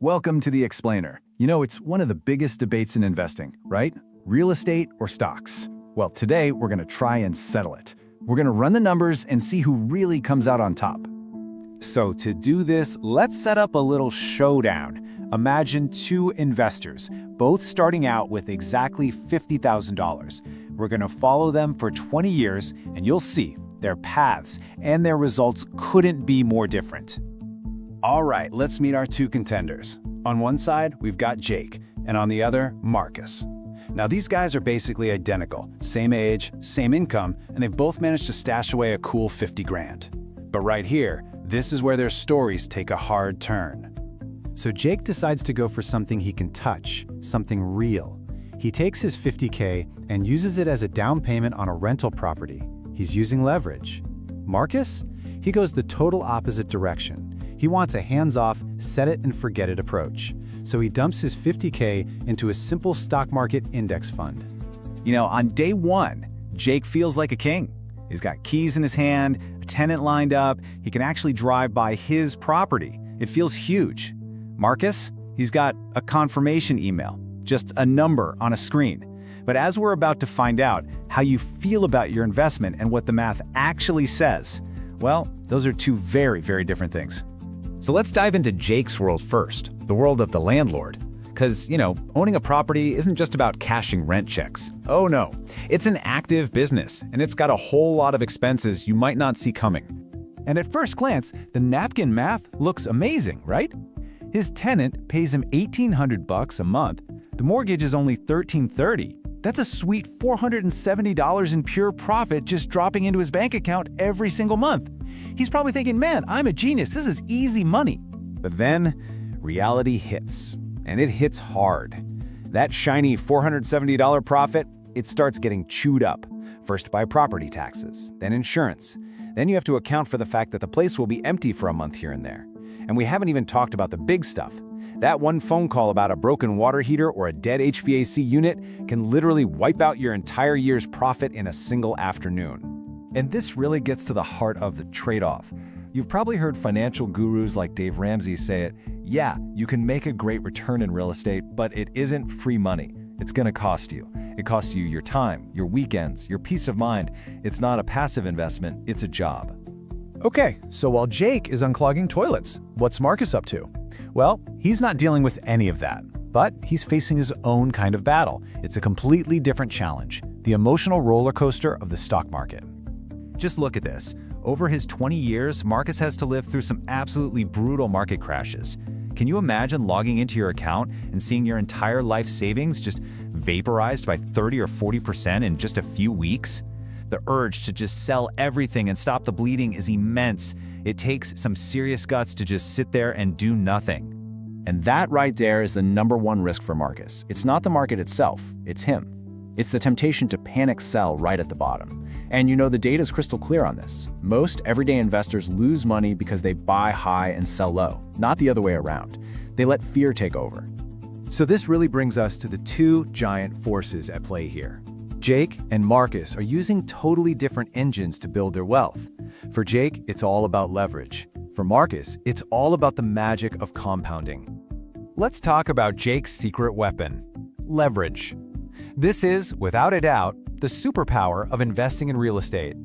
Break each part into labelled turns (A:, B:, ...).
A: Welcome to The Explainer. You know, it's one of the biggest debates in investing, right? Real estate or stocks? Well, today we're going to try and settle it. We're going to run the numbers and see who really comes out on top.
B: So to do this, let's set up a little showdown. Imagine two investors, both starting out with exactly $50,000. We're going to follow them for 20 years, and you'll see their paths and their results couldn't be more different. All right, let's meet our two contenders. On one side, we've got Jake, and on the other, Marcus. Now, these guys are basically identical, same age, same income, and they've both managed to stash away a cool 50 grand. But right here, this is where their stories take a hard turn. So Jake decides to go for something he can touch, something real. He takes his $50K and uses it as a down payment on a rental property. He's using leverage. Marcus? He goes the total opposite direction. He wants a hands-off, set-it-and-forget-it approach. So he dumps his $50K into a simple stock market index fund.
A: You know, on day one, Jake feels like a king. He's got keys in his hand, a tenant lined up, he can actually drive by his property. It feels huge. Marcus, he's got a confirmation email, just a number on a screen. But as we're about to find out how you feel about your investment and what the math actually says, well, those are two very, very different things.
C: So let's dive into Jake's world first, the world of the landlord. Because, owning a property isn't just about cashing rent checks. Oh no, it's an active business, and it's got a whole lot of expenses you might not see coming.
A: And at first glance, the napkin math looks amazing, right? His tenant pays him $1,800 a month. The mortgage is only $1,330. That's a sweet $470 in pure profit just dropping into his bank account every single month. He's probably thinking, man, I'm a genius. This is easy money.
B: But then, reality hits. And it hits hard. That shiny $470 profit, it starts getting chewed up. First by property taxes, then insurance. Then you have to account for the fact that the place will be empty for a month here and there. And we haven't even talked about the big stuff. That one phone call about a broken water heater or a dead HVAC unit can literally wipe out your entire year's profit in a single afternoon.
D: And this really gets to the heart of the trade-off. You've probably heard financial gurus like Dave Ramsey say it, yeah, you can make a great return in real estate, but it isn't free money. It's going to cost you. It costs you your time, your weekends, your peace of mind. It's not a passive investment, it's a job.
A: Okay, so while Jake is unclogging toilets, what's Marcus up to? Well, he's not dealing with any of that, but he's facing his own kind of battle. It's a completely different challenge, the emotional roller coaster of the stock market.
C: Just look at this. Over his 20 years, Marcus has to live through some absolutely brutal market crashes. Can you imagine logging into your account and seeing your entire life savings just vaporized by 30 or 40% in just a few weeks? The urge to just sell everything and stop the bleeding is immense. It takes some serious guts to just sit there and do nothing.
B: And that right there is the number one risk for Marcus. It's not the market itself, it's him. It's the temptation to panic sell right at the bottom. And the data is crystal clear on this. Most everyday investors lose money because they buy high and sell low, not the other way around. They let fear take over.
D: So this really brings us to the two giant forces at play here. Jake and Marcus are using totally different engines to build their wealth. For Jake, it's all about leverage. For Marcus, it's all about the magic of compounding. Let's talk about Jake's secret weapon, leverage. This is, without a doubt, the superpower of investing in real estate.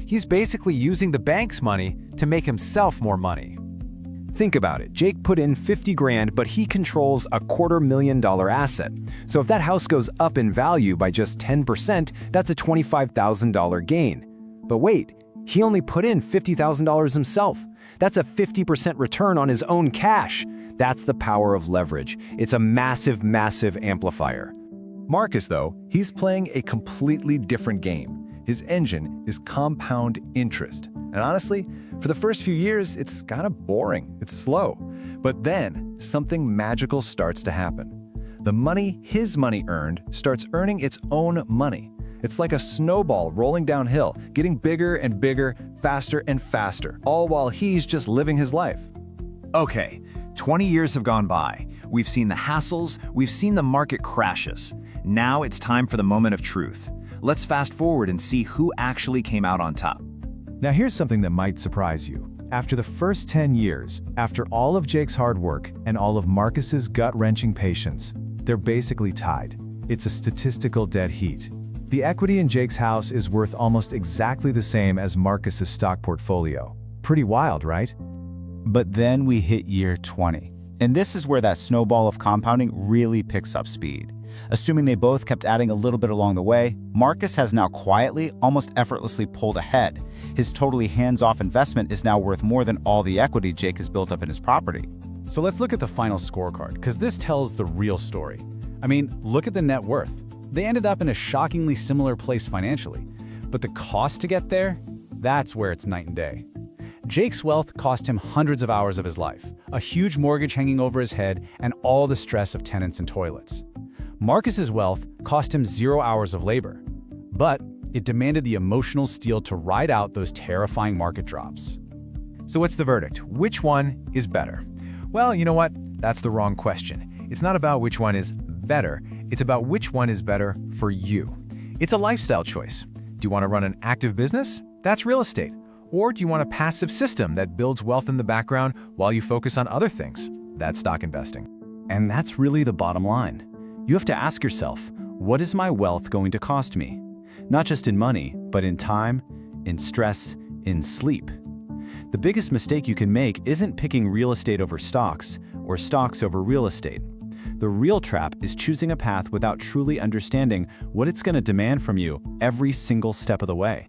D: He's basically using the bank's money to make himself more money. Think about it. Jake put in 50 grand, but he controls a $250,000 asset. So if that house goes up in value by just 10%, that's a $25,000 gain. But wait, he only put in $50,000 himself. That's a 50% return on his own cash. That's the power of leverage. It's a massive, massive amplifier. Marcus, though, he's playing a completely different game. His engine is compound interest. And honestly, for the first few years, it's kind of boring. It's slow. But then something magical starts to happen. The money his money earned starts earning its own money. It's like a snowball rolling downhill, getting bigger and bigger, faster and faster, all while he's just living his life.
C: Okay, 20 years have gone by. We've seen the hassles, we've seen the market crashes. Now it's time for the moment of truth. Let's fast forward and see who actually came out on top.
D: Now here's something that might surprise you.
B: After the first 10 years, after all of Jake's hard work and all of Marcus's gut-wrenching patience, they're basically tied. It's a statistical dead heat. The equity in Jake's house is worth almost exactly the same as Marcus's stock portfolio. Pretty wild, right?
E: But then we hit year 20. And this is where that snowball of compounding really picks up speed. Assuming they both kept adding a little bit along the way, Marcus has now quietly, almost effortlessly pulled ahead. His totally hands-off investment is now worth more than all the equity Jake has built up in his property.
A: So let's look at the final scorecard, because this tells the real story. I mean, look at the net worth. They ended up in a shockingly similar place financially. But the cost to get there? That's where it's night and day. Jake's wealth cost him hundreds of hours of his life, a huge mortgage hanging over his head, and all the stress of tenants and toilets. Marcus's wealth cost him 0 hours of labor, but it demanded the emotional steel to ride out those terrifying market drops.
B: So what's the verdict? Which one is better? Well, you know what? That's the wrong question. It's not about which one is better. It's about which one is better for you. It's a lifestyle choice. Do you want to run an active business? That's real estate. Or do you want a passive system that builds wealth in the background while you focus on other things? That's stock investing.
A: And that's really the bottom line. You have to ask yourself, what is my wealth going to cost me? Not just in money, but in time, in stress, in sleep. The biggest mistake you can make isn't picking real estate over stocks or stocks over real estate. The real trap is choosing a path without truly understanding what it's going to demand from you every single step of the way.